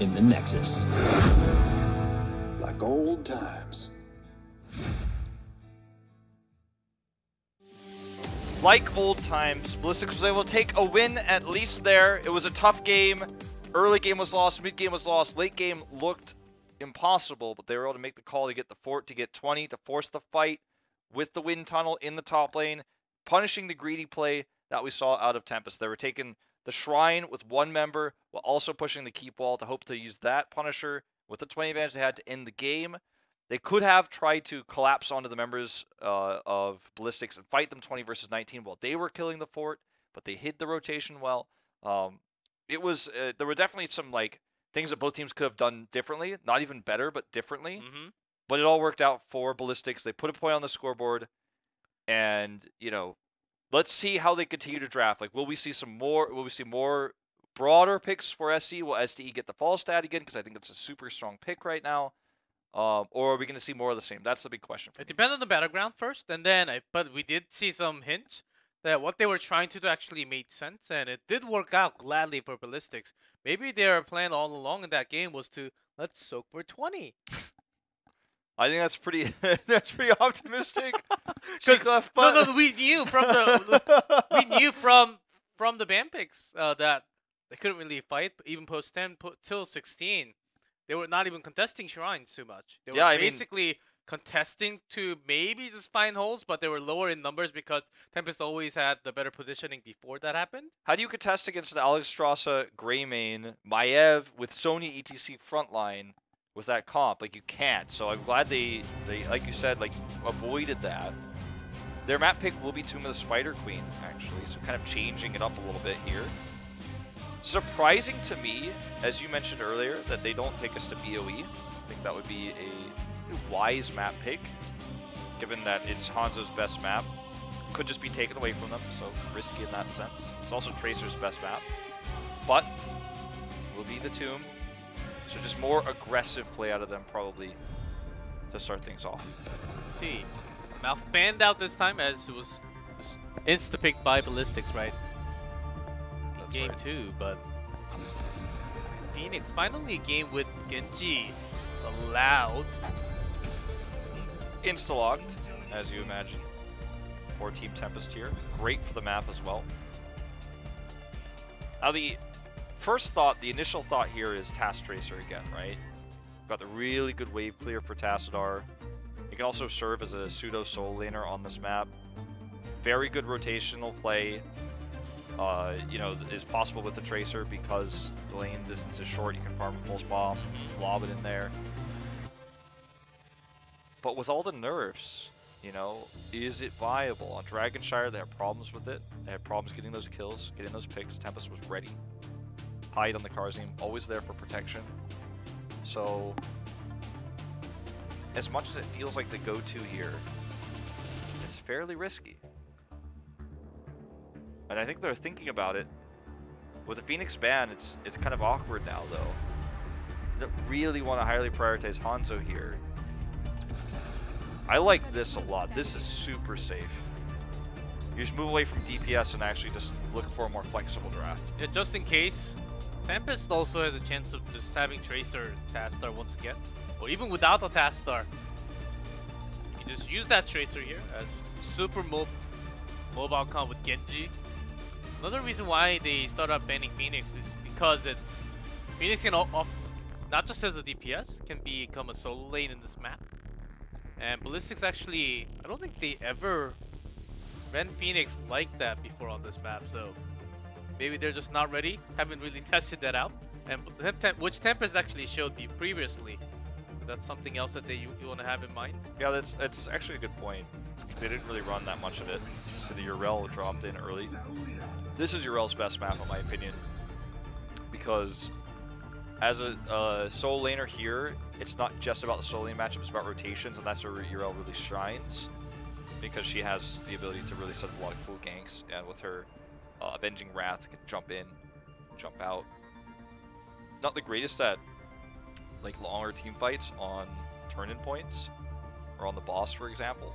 in the Nexus. Like old times. Like old times, Ballistix was able to take a win at least there. It was a tough game. Early game was lost, mid game was lost, late game looked impossible, but they were able to make the call to get the fort, to get 20, to force the fight with the wind tunnel in the top lane, punishing the greedy play that we saw out of Tempest. They were taking the shrine with one member while also pushing the keep wall to hope to use that Punisher with the 20 advantage they had to end the game. They could have tried to collapse onto the members of Ballistix and fight them 20 versus 19 while they were killing the fort, but they hid the rotation well. It was there were definitely some like things that both teams could have done differently, not even better, but differently. But it all worked out for Ballistix. They put a point on the scoreboard, and let's see how they continue to draft. Like, will we see some more? Will we see more broader picks for SC? Will SDE get the fall stat again? Because I think it's a super strong pick right now. Or are we going to see more of the same? That's the big question for me. It depends on the battleground first, and then but we did see some hints that what they were trying to do actually made sense, and it did work out gladly for Ballistix. Maybe their plan all along in that game was to let's soak for 20. I think that's pretty optimistic. No, we knew from the ban picks that they couldn't really fight, even post 10 till 16. They were not even contesting shrines too much. They were basically contesting to maybe just find holes, but they were lower in numbers because Tempest always had the better positioning before that happened. How do you contest against an Alexstrasza, Greymane, Maiev with Sony ETC frontline with that comp? Like, you can't. So I'm glad they like you said, like, avoided that. Their map pick will be Tomb of the Spider Queen, actually, so kind of changing it up a little bit here. Surprising to me, as you mentioned earlier, that they don't take us to BOE. I think that would be a wise map pick, given that it's Hanzo's best map. Could just be taken away from them, so risky in that sense. It's also Tracer's best map, but will be the Tomb. So just more aggressive play out of them, probably, to start things off. Let's see. Mouth banned out this time, as it was insta-picked by Ballistix, right? Game 2, but Phoenix finally a game with Genji allowed. Insta-locked, as you imagine, for Team Tempest here. Great for the map as well. Now the first thought, the initial thought here is Task Tracer again, right? Got the really good wave clear for Tassadar. He can also serve as a pseudo soul laner on this map. Very good rotational play. Is possible with the Tracer because the lane distance is short. You can farm a pulse bomb, lob it in there. But with all the nerfs, is it viable? On Dragonshire, they have problems with it. They had problems getting those kills, getting those picks. Tempest was ready. Hide on the Karzim, always there for protection. So, as much as it feels like the go-to here, it's fairly risky. And I think they're thinking about it. With the Phoenix ban, it's kind of awkward now, though. They don't really want to highly prioritize Hanzo here. I like this a lot. This is super safe. You just move away from DPS and actually just look for a more flexible draft. Yeah, just in case, Tempest also has a chance of just having Tracer Tastar once again. Or even without a Tastar. You can just use that Tracer here as super mobile comp with Genji. Another reason why they started up banning Phoenix is because Phoenix can not just as a DPS, can become a solo lane in this map. And Ballistix actually, I don't think they ever ran Phoenix like that before on this map, so maybe they're just not ready, haven't really tested that out, and which Tempest actually showed me previously. That's something else that you want to have in mind. Yeah, that's actually a good point. They didn't really run that much of it, so the Yrel dropped in early. This is Yrel's best map, in my opinion, because as a solo laner here, it's not just about the solo lane matchup, it's about rotations, and that's where Yrel really shines, because she has the ability to really set up a lot of cool ganks, and with her Avenging Wrath, can jump in, jump out. Not the greatest at like longer team fights on turn-in points, or on the boss, for example.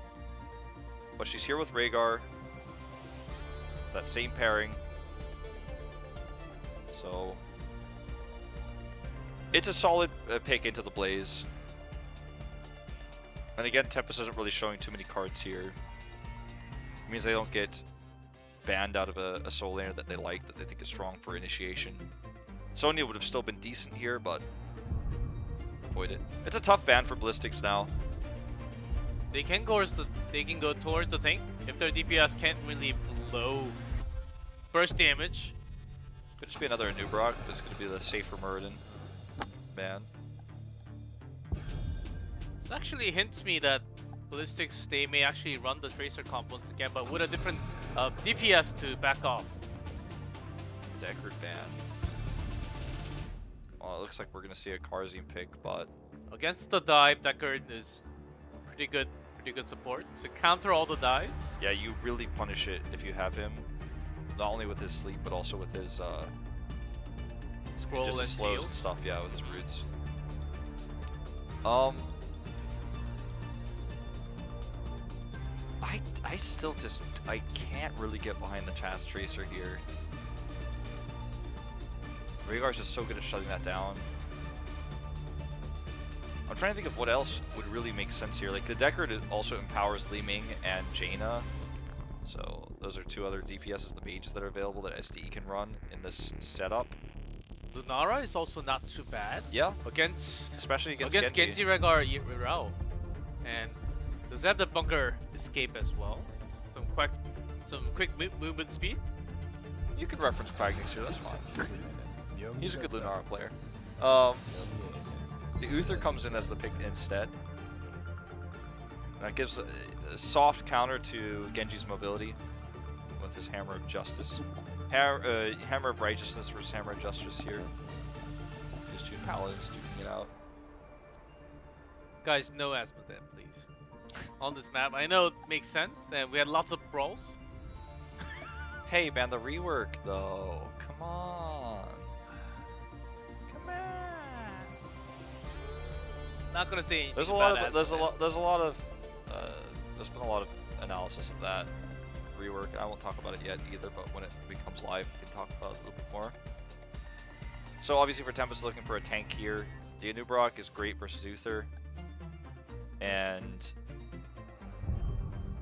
But she's here with Rhaegar. It's that same pairing. So it's a solid pick into the Blaze. And again, Tempest isn't really showing too many cards here. It means they don't get banned out of a soul laner that they like, that they think is strong for initiation. Sonya would have still been decent here, but avoid it. It's a tough ban for Ballistix now. They can go towards the tank if their DPS can't really blow burst damage. Could just be another Anubrock, but it's going to be the safer Muradin ban. This actually hints me that Ballistix, they may actually run the Tracer comp once again, but with a different DPS to back off. Deckard ban. Well, it looks like we're going to see a Karzim pick, but against the dive, Deckard is pretty good support. So counter all the dives. Yeah, you really punish it if you have him. Not only with his sleep, but also with his scroll just and his slows seals and stuff. Yeah, with his roots. I still just I can't really get behind the Chast Tracer here. Rhaegar's just so good at shutting that down. I'm trying to think of what else would really make sense here. Like the Deckard also empowers Li Ming and Jaina. So those are two other DPSs, the mages that are available that SDE can run in this setup. Lunara is also not too bad. Yeah. Especially against Genji. Genji, Rhaegar, Rao. And does have the bunker escape as well. Some quick movement speed. You can reference Quagnix here, that's fine. He's a good Lunara player. The Uther comes in as the pick instead. That gives a soft counter to Genji's mobility with his Hammer of Justice. Hammer of Righteousness versus Hammer of Justice here. Just two paladins duking it out. Guys, no Asmodee, please. On this map, I know it makes sense, and we had lots of brawls. Hey man, the rework though. Come on. Come on. Not gonna say anything. There's been a lot of analysis of that rework. I won't talk about it yet either, but when it becomes live, we can talk about it a little bit more. So obviously for Tempest looking for a tank here, the Anubrock is great versus Uther. And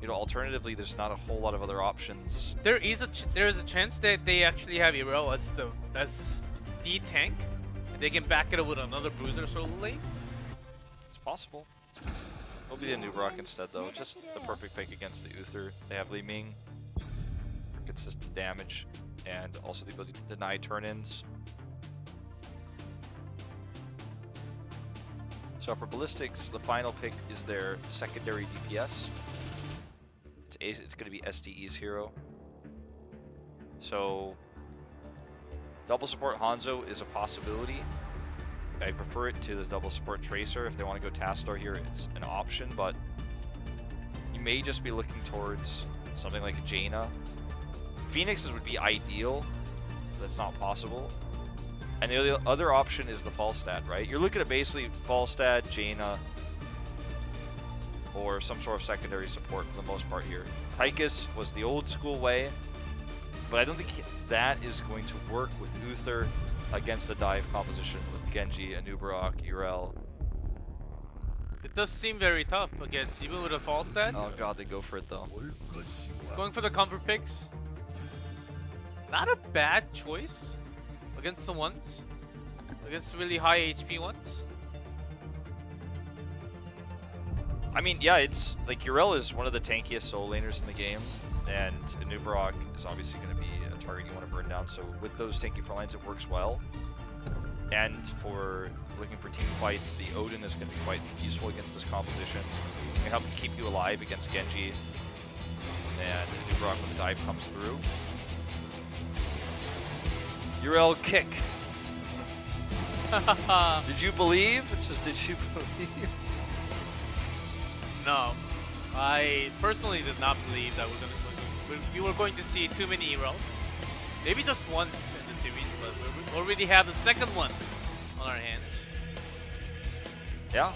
you know, alternatively, there's not a whole lot of other options. There is a chance that they actually have Iro as the tank, and they can back it up with another bruiser sort of lane. It's possible. It'll be the Anubrock instead, though. Just the perfect pick against the Uther. They have Li Ming for consistent damage, and also the ability to deny turn-ins. So for Ballistix, the final pick is their secondary DPS. It's going to be SDE's hero. So double support Hanzo is a possibility. I prefer it to the double support Tracer. If they want to go Tastar here, it's an option, but you may just be looking towards something like a Jaina. Phoenixes would be ideal. That's not possible. And the other option is the Falstad, right? You're looking at basically Falstad, Jaina, or some sort of secondary support for the most part here. Tychus was the old school way, but I don't think that is going to work with Uther against the dive composition with Genji, Anubrock, Urel. It does seem very tough against, even with a Falstad. Oh god, they go for it though. It's going for the comfort picks. Not a bad choice against the ones. Against really high HP ones. I mean, yeah, it's like Urel is one of the tankiest soul laners in the game, and Anubrock is obviously going to be a target you want to burn down. So with those tanky front lines, it works well. And for looking for team fights, the Odin is going to be quite useful against this composition. It can help keep you alive against Genji and Anubrock when the dive comes through. Urel kick. Did you believe? It says, did you believe? No, I personally did not believe that we were going to see too many heroes. Maybe just once in the series, but we already have the second one on our hands. Yeah.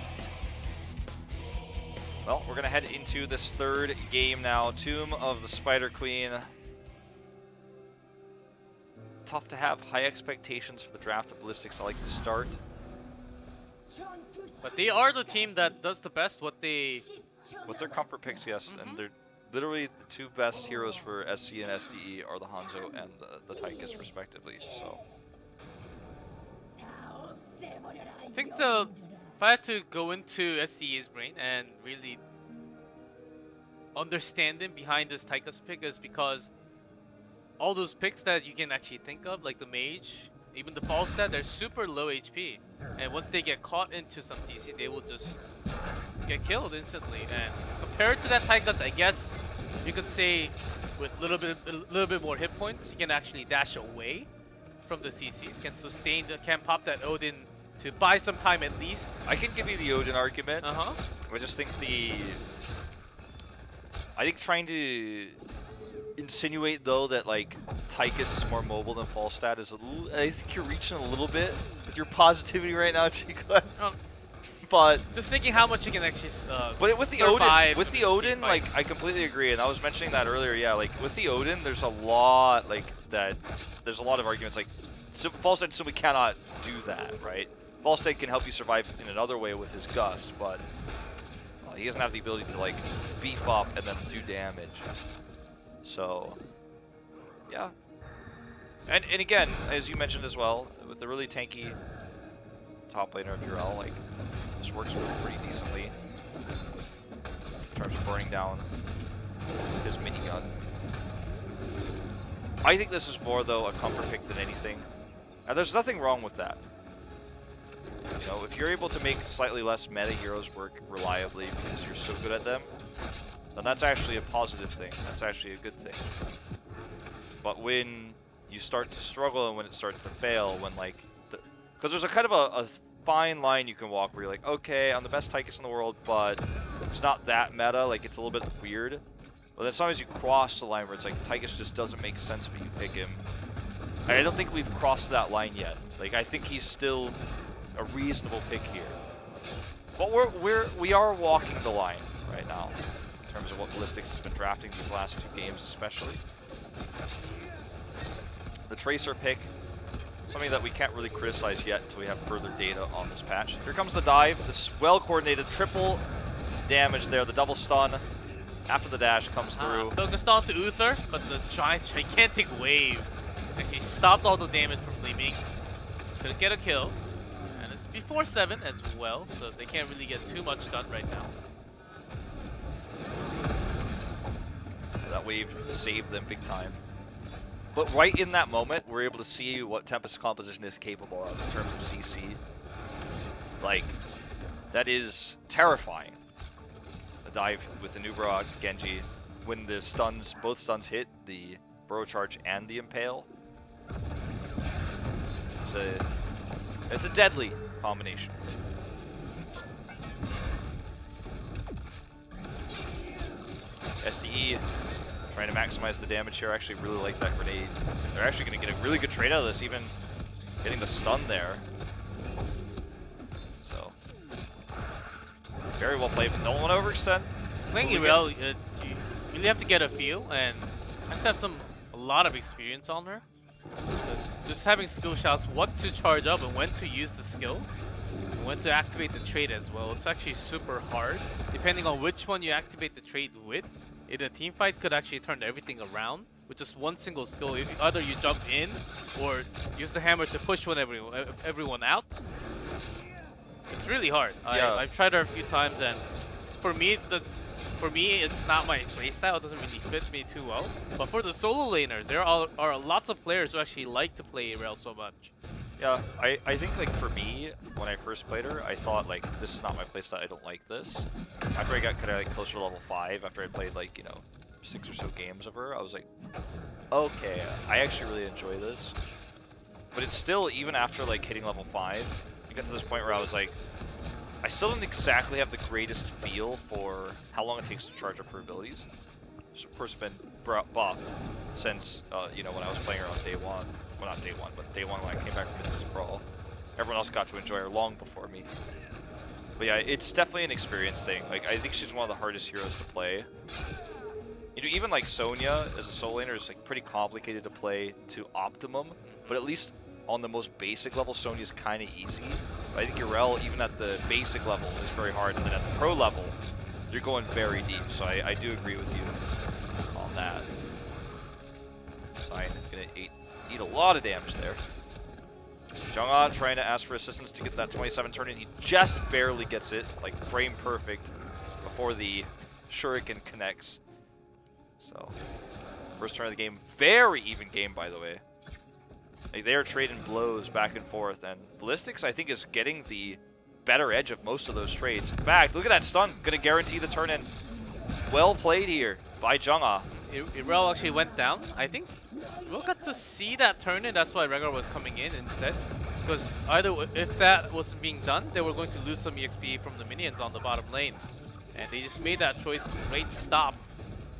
Well, we're going to head into this third game now. Tomb of the Spider Queen. Tough to have high expectations for the draft of Ballistix. I like the start. But they are the team that does the best what they... With their comfort picks, yes, and they're literally the two best heroes for SC and SDE are the Hanzo and the Tychus, respectively. So I think if I had to go into SDE's brain and really understand them behind this Tychus pick, is because all those picks that you can actually think of, like the Mage, even the Falstad, they're super low HP. And once they get caught into some CC, they will just get killed instantly. And compared to that Tychus, I guess you could say with a little bit more hit points, you can actually dash away from the CCs, can pop that Odin to buy some time at least. I can give you the Odin argument. I just think trying to insinuate though that like Tychus is more mobile than Falstad is I think you're reaching a little bit with your positivity right now, Chico. But just thinking how much you can actually but with the Odin, like I completely agree, and I was mentioning that earlier. Yeah, like with the Odin, there's a lot there's a lot of arguments like Falstad simply cannot do that, right? Falstad can help you survive in another way with his Gust, but he doesn't have the ability to like beef up and then do damage. So yeah, and again, as you mentioned as well, with the really tanky top laner of Urel, like this works pretty decently in terms of burning down his minigun. I think this is more though a comfort pick than anything, and there's nothing wrong with that. You know, if you're able to make slightly less meta heroes work reliably because you're so good at them, then that's actually a positive thing. That's actually a good thing. But when you start to struggle and when it starts to fail, when like, because there's a kind of a fine line you can walk where you're like, okay, I'm the best Tychus in the world, but it's not that meta, like it's a little bit weird. But then sometimes you cross the line where it's like Tychus just doesn't make sense, but you pick him. And I don't think we've crossed that line yet. Like I think he's still a reasonable pick here. But we are walking the line right now in terms of what Ballistix has been drafting these last two games, especially. The Tracer pick, something that we can't really criticize yet until we have further data on this patch. Here comes the dive, this well-coordinated triple damage there, the double stun after the dash comes through. Focused on to Uther, but the gigantic wave actually stopped all the damage from Flaming. Couldn't get a kill. And it's before 7 as well, so they can't really get too much done right now. That wave saved them big time. But right in that moment, we're able to see what Tempest's composition is capable of in terms of CC. Like, that is terrifying. The dive with the Nubra Genji, when the stuns, both stuns hit, the Burrow Charge and the Impale. It's a deadly combination. SDE trying to maximize the damage here. I actually really like that grenade. They're actually going to get a really good trade out of this, even getting the stun there. So, very well played, but don't want to overextend. Playing Urel, you really have to get a feel, and I have a lot of experience on her. Just having skill shots, what to charge up and when to use the skill, and when to activate the trait as well. It's actually super hard. Depending on which one you activate the trait with, in a team fight could actually turn everything around with just one single skill. If either you jump in or use the hammer to push everyone out. It's really hard. Yeah. I've tried her a few times, and for me, it's not my playstyle. It doesn't really fit me too well. But for the solo laner, there are lots of players who actually like to play Urel so much. Yeah, I think like for me, when I first played her, I thought like, this is not my playstyle, I don't like this. After I got kind of like closer to level 5, after I played like, you know, 6 or so games of her, I was like, okay, I actually really enjoy this. But it's still, even after like hitting level 5, you got to this point where I was like, I still don't exactly have the greatest feel for how long it takes to charge up her abilities. Which of course been buffed since, you know, when I was playing her on day 1. Well, not day 1, but day 1 when I came back from Mrs. Brawl. Everyone else got to enjoy her long before me. But yeah, it's definitely an experience thing. Like, I think she's one of the hardest heroes to play. You know, even like Sonya as a solo laner is like pretty complicated to play to optimum, but at least on the most basic level, Sonya's kind of easy. But I think Urel, even at the basic level, is very hard, and then at the pro level, you're going very deep. So I do agree with you on that. Fine, gonna eat a lot of damage there. Jungha trying to ask for assistance to get that 27 turn in. He just barely gets it, like frame perfect, before the Shuriken connects. So, first turn of the game, very even game, by the way. Like, they are trading blows back and forth, and Ballistix, I think, is getting the better edge of most of those trades. In fact, look at that stun, gonna guarantee the turn in. Well played here by Jungha. Irel actually went down. I think we'll get to see that turn in. That's why Rengar was coming in instead. Because either if that wasn't being done, they were going to lose some EXP from the minions on the bottom lane. And they just made that choice. Great stop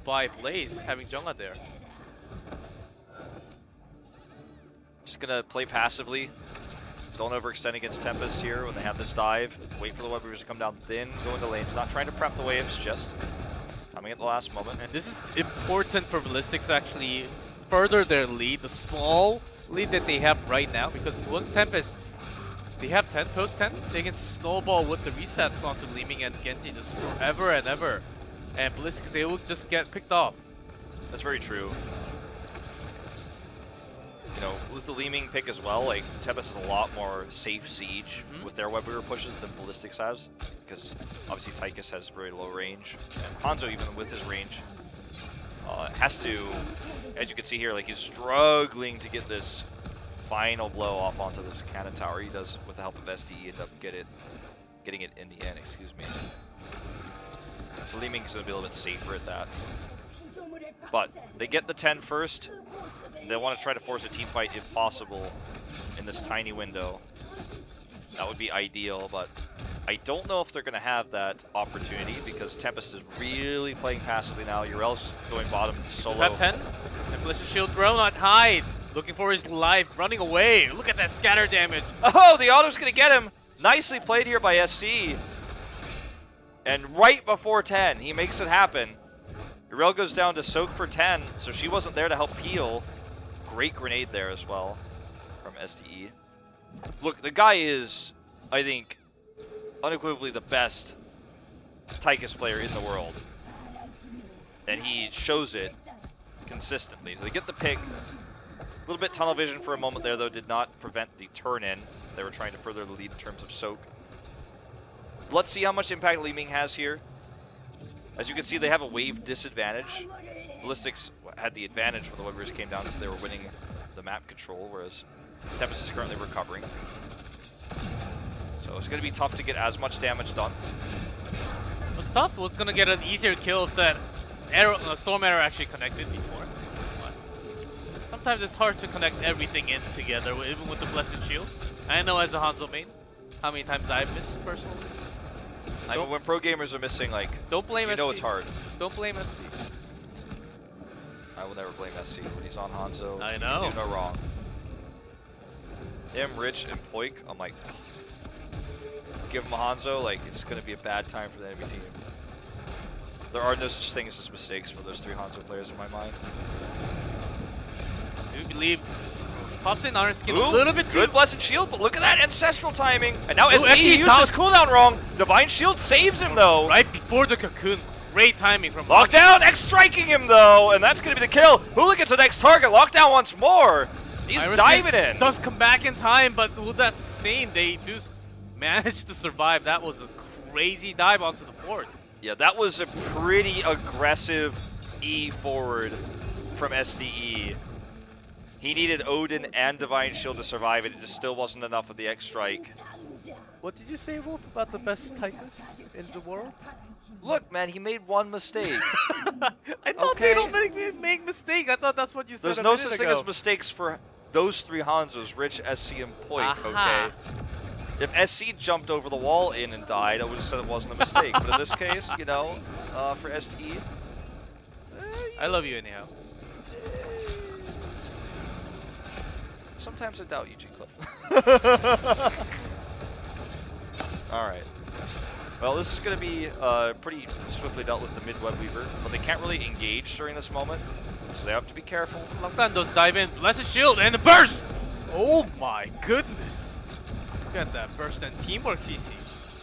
by Blaze, having Jungha there. Just gonna play passively. Don't overextend against Tempest here when they have this dive. Wait for the web weavers to come down, then go into lanes. Not trying to prep the waves, just coming at the last moment. And this is important for Ballistix to actually further their lead, the small lead that they have right now, because once Tempest, they have 10, post 10, they can snowball with the resets onto Leeming and Genji just forever and ever. And Ballistix, they will just get picked off. That's very true. You know, with the Leeming pick as well, like, Tempest has a lot more safe siege with their web weaver pushes than Ballistix has, because obviously Tychus has very low range, and Hanzo, even with his range, has to, as you can see here, like, he's struggling to get this final blow off onto this cannon tower. He does, with the help of SDE, end up getting it in the end, excuse me. Leeming is going to be a little bit safer at that. But they get the 10 first. They want to try to force a team fight if possible in this tiny window. That would be ideal, but I don't know if they're going to have that opportunity because Tempest is really playing passively now. Urel's going bottom solo. That 10, and Bliss's shield thrown on Hyde, looking for his life, running away. Look at that scatter damage. Oh, the auto's going to get him. Nicely played here by SC. And right before 10, he makes it happen. Urel goes down to soak for 10, so she wasn't there to help peel. Great grenade there as well from SDE. Look, the guy is, I think, unequivocally the best Tychus player in the world. And he shows it consistently. So they get the pick. A little bit tunnel vision for a moment there, though, did not prevent the turn in. They were trying to further the lead in terms of soak. Let's see how much impact Leeming has here. As you can see, they have a wave disadvantage. Ballistix had the advantage when the web weavers came down because they were winning the map control, whereas Tempest is currently recovering. So it's going to be tough to get as much damage done. What's tough was going to get an easier kill if that arrow, storm arrow actually connected before. But sometimes it's hard to connect everything in together, even with the Blessed Shield. I know as a Hanzo main, how many times I've missed personally. I mean, when pro gamers are missing, like, don't blame you know SC. it's hard. Don't blame SC. I will never blame SC when he's on Hanzo. I know. You do no wrong. Him, Rich, and Poik, I'm like, give him a Hanzo, like, it's going to be a bad time for the enemy team. There are no such things as mistakes for those 3 Hanzo players in my mind. I do believe pops in Iron Skin Ooh, a little bit too. Good Blessed Shield, but look at that Ancestral timing. And now Ooh, SE used his cooldown wrong. Divine Shield saves him, though. Right before the cocoon. Great timing from Lockdown, X-striking him, though, and that's going to be the kill. Hula gets the next target. Lockdown once more. He's Iron diving Skin in. Does come back in time, but with that sustain, they do manage to survive. That was a crazy dive onto the fort. Yeah, that was a pretty aggressive E forward from SDE. He needed Odin and Divine Shield to survive it. It just still wasn't enough with the X-Strike. What did you say, Wolf, about the best Tychus in the world? Look, man, he made one mistake. I thought they don't make mistakes. I thought that's what you said. There's no such thing as mistakes for those 3 Hanzos, Rich, SC, and Poik, okay? If SC jumped over the wall in and died, I would have said it wasn't a mistake. But in this case, you know, for SDE... I love you anyhow. Sometimes I doubt you, G-Cliff. Alright. Well, this is going to be pretty swiftly dealt with the mid-web weaver, but they can't really engage during this moment, so they have to be careful. Lockdown does dive in, Blessed Shield, and the burst! Oh my goodness! Look at that burst and teamwork, CC.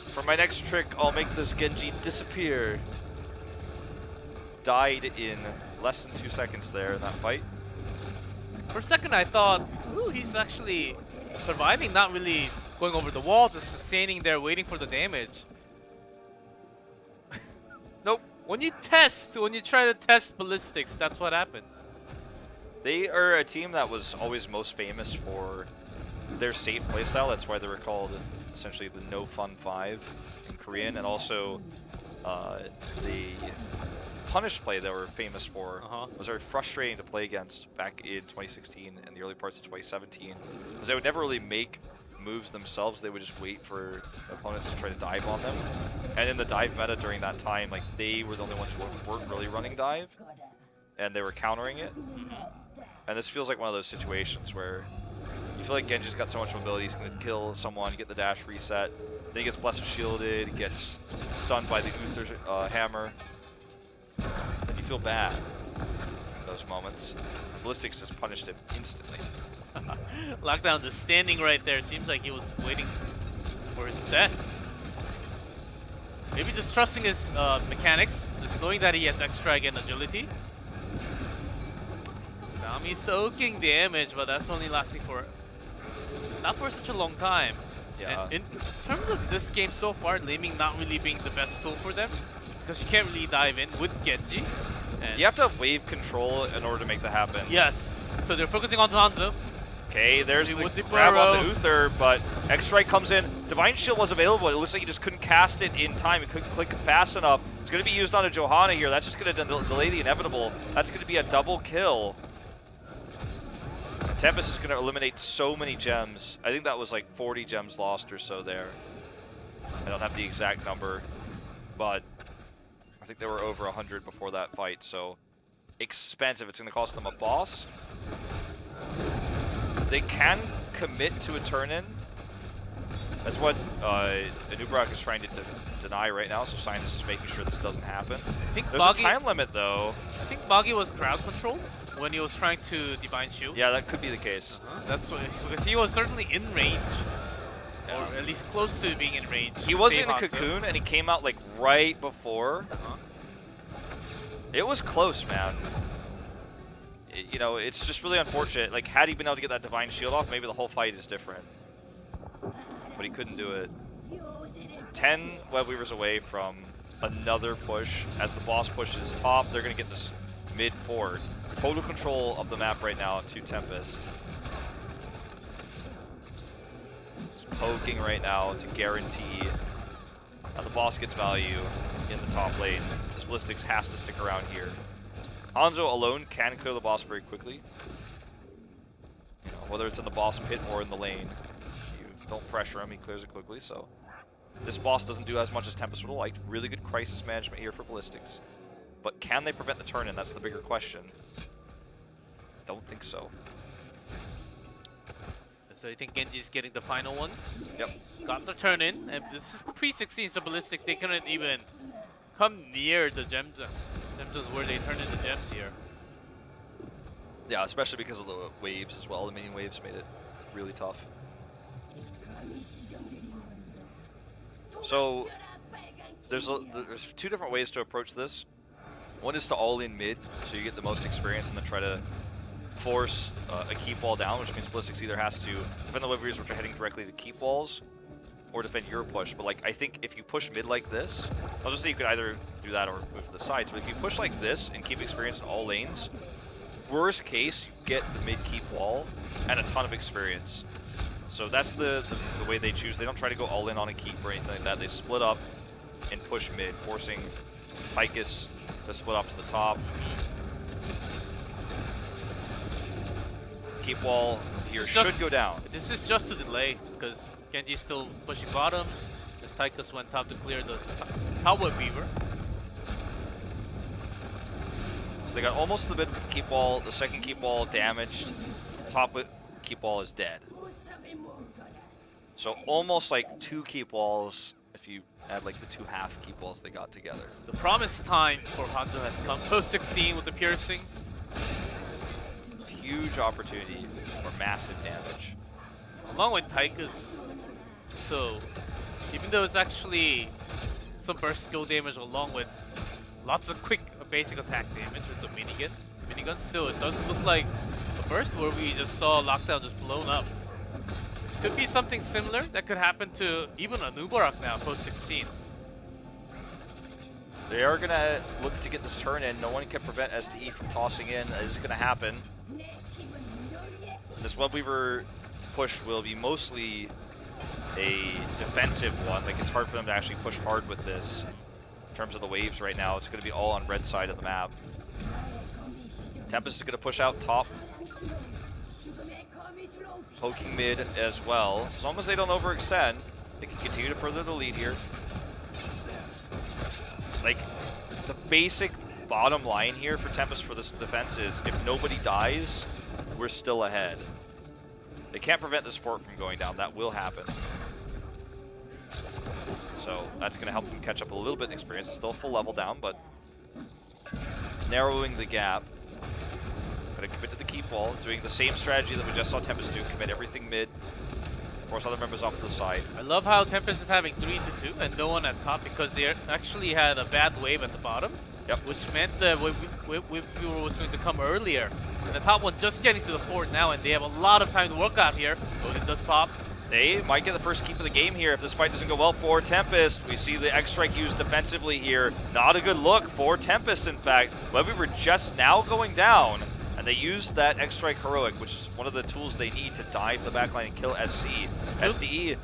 For my next trick, I'll make this Genji disappear. Died in less than 2 seconds there in that fight. For a second, I thought, ooh, he's actually surviving, not really going over the wall, just standing there waiting for the damage. Nope. When you try to test Ballistix, that's what happens. They are a team that was always most famous for their safe playstyle. That's why they were called essentially the No Fun 5 in Korean, and also the punish play they were famous for was very frustrating to play against back in 2016 and the early parts of 2017, because they would never really make moves themselves. They would just wait for opponents to try to dive on them, and in the dive meta during that time, like, they were the only ones who weren't really running dive, and they were countering it. And this feels like one of those situations where you feel like Genji's got so much mobility, he's going to kill someone, get the dash reset, then he gets Blessed Shielded, gets stunned by the Uther hammer. Then you feel bad in those moments. Ballistix just punished him instantly. Lockdown just standing right there. Seems like he was waiting for his death. Maybe just trusting his mechanics, just knowing that he has extra again agility. Nami soaking damage, but that's only lasting for not for such a long time. Yeah. And in terms of this game so far, Laming not really being the best tool for them, because you can't really dive in with Genji. And You have to have wave control in order to make that happen. yes, so they're focusing on Hanzo. Okay, there's See, the with the grab burrow. off the Uther, but X-Strike comes in. Divine Shield was available. It looks like he just couldn't cast it in time. He couldn't click fast enough. It's going to be used on a Johanna here. That's just going to delay the inevitable. That's going to be a double kill. Tempest is going to eliminate so many gems. I think that was like 40 gems lost or so there. I don't have the exact number, but I think they were over 100 before that fight, so expensive. It's going to cost them a boss. They can commit to a turn-in. That's what Anubrak is trying to deny right now, so Science is making sure this doesn't happen. I think There's a time limit, though. I think Boggy was crowd control when he was trying to Divine Shield. Yeah, that could be the case. That's what, because he was certainly in range, or at least close to being in range. He was in the cocoon, and he came out like right before. It was close, man. You know, it's just really unfortunate. Like, had he been able to get that Divine Shield off, maybe the whole fight is different. But he couldn't do it. 10 Web Weavers away from another push. As the boss pushes top, they're going to get this mid fort. Total control of the map right now to Tempest. Just poking right now to guarantee that the boss gets value in the top lane. This Ballistix has to stick around here. Hanzo alone can clear the boss very quickly. You know, whether it's in the boss pit or in the lane. You don't pressure him, he clears it quickly, so this boss doesn't do as much as Tempest would have liked. Really good crisis management here for Ballistix. But can they prevent the turn-in? That's the bigger question. Don't think so. So you think Genji's getting the final one? Yep. Got the turn-in, and this is pre-16, so Ballistix, they couldn't even come near the gems. Gems where they turn into gems here. Yeah, especially because of the waves as well. The minion waves made it really tough. So there's two different ways to approach this. One is to all in mid, so you get the most experience, and then try to force a keep wall down, which means Ballistix either has to defend the Liveries, which are heading directly to keep walls, or defend your push. But like, I think if you push mid like this, I'll just say you could either do that or move to the sides. But if you push like this and keep experience in all lanes, worst case, you get the mid keep wall and a ton of experience. So that's the way they choose. They don't try to go all in on a keep or anything like that. They split up and push mid, forcing Tychus to split up to the top. Keep wall here should go down. This is just a delay, because Genji's still pushing bottom. This Tychus went top to clear the top Web Weaver. So they got almost the mid keep wall, the second keep wall damaged, top keep wall is dead. So almost like 2 keep walls if you add like the 2 half keep walls they got together. The promised time for Hanzo has come. Post 16 with the piercing. Huge opportunity for massive damage. Along with Tychus. So even though it's actually some burst skill damage along with lots of quick basic attack damage with the minigun, still it doesn't look like the burst where we just saw Lockdown just blown up. Could be something similar that could happen to even a Nubarak now post 16. They are going to look to get this turn in. No one can prevent STE from tossing in. It is going to happen. This Web Weaver push will be mostly a defensive one. Like, it's hard for them to actually push hard with this. In terms of the waves right now, it's going to be all on red side of the map. Tempest is going to push out top. Poking mid as well. As long as they don't overextend, they can continue to further the lead here. Like, the basic bottom line here for Tempest for this defense is if nobody dies, we're still ahead. They can't prevent the support from going down. That will happen. So that's going to help them catch up a little bit in experience. Still full level down, but narrowing the gap. Going to commit to the keep wall, doing the same strategy that we just saw Tempest do. Commit everything mid. Force other members off to the side. I love how Tempest is having 3-2 and no one at top because they actually had a bad wave at the bottom. Yep. Which meant that Wave was going to come earlier. And the top one just getting to the fort now, and they have a lot of time to work out here. Odin does pop. They might get the first keep of the game here if this fight doesn't go well for Tempest. We see the X-Strike used defensively here. Not a good look for Tempest, in fact. But we were just now going down, and they used that X-Strike Heroic, which is one of the tools they need to dive the backline and kill SC. SDE,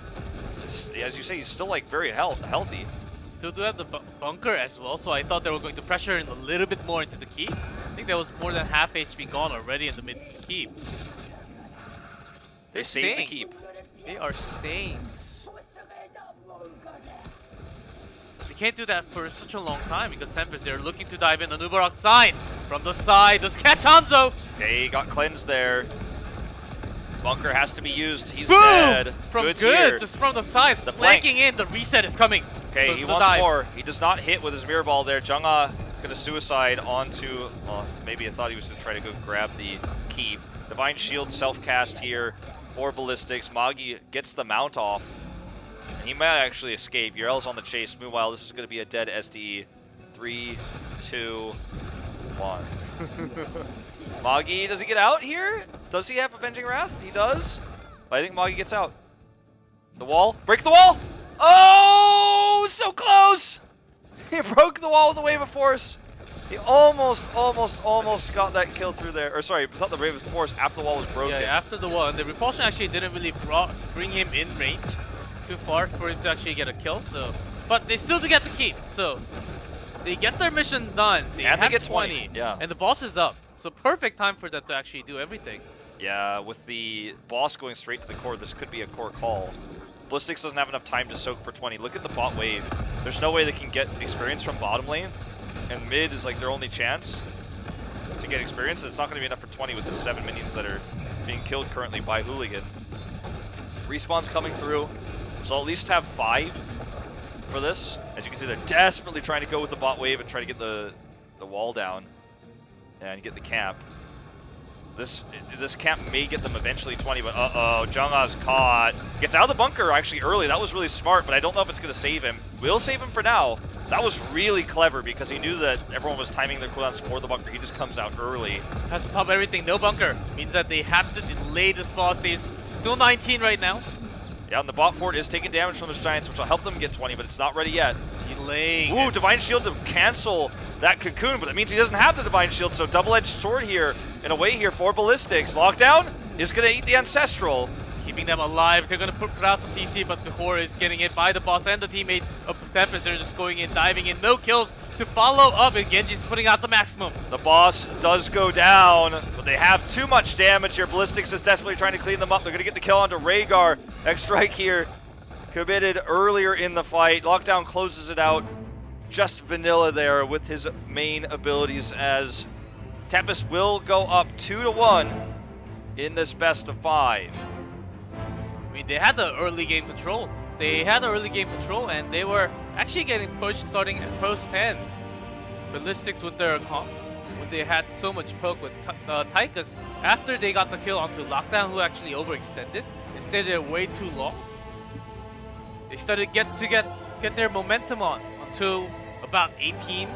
as you say, he's still like very healthy. Still do have the bunker as well, so I thought they were going to pressure in a little bit more into the keep. I think there was more than half HP gone already in the mid keep. They saved the keep. They are staying. They can't do that for such a long time because Tempest, they're looking to dive in the Nubarak side. From the side, does catch Hanzo. Okay, got cleansed there. Bunker has to be used. He's Boom! dead. From good, just from the side. The flanking in, the reset is coming. Okay, he wants more. He does not hit with his mirror ball there. Jung-Ah gonna suicide onto, well, maybe I thought he was gonna try to go grab the keep. Divine Shield self-cast here for Ballistix. Magi gets the mount off. And he might actually escape. Urel's on the chase. Meanwhile, this is gonna be a dead SDE. 3, 2, 1. Magi, does he get out here? Does he have Avenging Wrath? He does. But I think Magi gets out. The wall. Break the wall! Oh, so close! He broke the wall with the Wave of Force. He almost got that kill through there. Or sorry, it's not the Wave of Force, after the wall was broken. Yeah, after the wall. The repulsion actually didn't really bring him in range too far for him to actually get a kill. So, but they still do get the keep. So they get their mission done. They have get 20. Yeah. And the boss is up. So perfect time for them to actually do everything. Yeah, with the boss going straight to the core, this could be a core call. Ballistix doesn't have enough time to soak for 20. Look at the bot wave. There's no way they can get experience from bottom lane. And mid is like their only chance to get experience. And it's not going to be enough for 20 with the 7 minions that are being killed currently by Hooligan. Respawn's coming through. So at least have 5 for this. As you can see, they're desperately trying to go with the bot wave and try to get the wall down and get the camp. This camp may get them eventually 20, but uh-oh, Jung-Ah's caught. Gets out of the bunker actually early. That was really smart, but I don't know if it's going to save him. We'll save him for now. That was really clever because he knew that everyone was timing their cooldowns for the bunker. He just comes out early. Has to pop everything. No bunker. Means that they have to delay the small stage. Still 19 right now. Yeah, and the bot fort is taking damage from those giants, which will help them get 20, but it's not ready yet. Delaying. Ooh, Divine Shield to cancel that cocoon, but it means he doesn't have the Divine Shield, so double-edged sword here in a way here for Ballistix. Lockdown is going to eat the Ancestral. Keeping them alive. They're going to put out some DC, but the Horror is getting hit by the boss and the teammate of Tempest. They're just going in, diving in. No kills to follow up, and Genji's putting out the maximum. The boss does go down, but they have too much damage here. Ballistix is desperately trying to clean them up. They're going to get the kill onto Rhaegar. X-Strike here committed earlier in the fight. Lockdown closes it out. Just vanilla there with his main abilities as Tempest will go up 2-1 in this best of 5. I mean, they had the early game control. And they were actually getting pushed starting at post 10. Ballistix with their when they had so much poke with Tychus after they got the kill onto Lockdown, who actually overextended. They stayed there way too long. They started get their momentum on until about 18.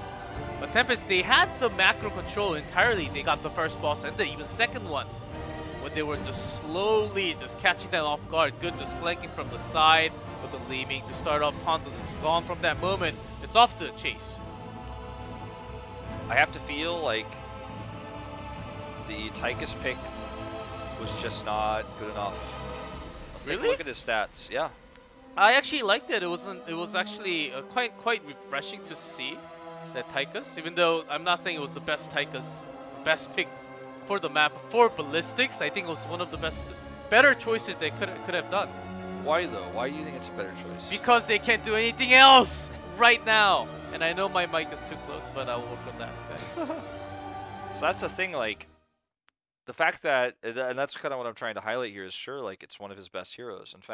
But Tempest, they had the macro control entirely. They got the first boss and the even second one. When they were just slowly just catching them off guard. Good, just flanking from the side with the leaving to start off. Hanzo is gone from that moment. It's off to the chase. I have to feel like the Tychus pick was just not good enough. Let's take a look at his stats. Yeah. I actually liked it. It was actually quite refreshing to see that Tychus, even though I'm not saying it was the best Tychus, best pick for the map for Ballistix. I think it was one of the better choices they could have done. Why though? Why do you think it's a better choice? Because they can't do anything else right now. And I know my mic is too close, but I will work on that, guys. So that's the thing, like, the fact that, and that's kind of what I'm trying to highlight here, is sure, like, it's one of his best heroes. In fact,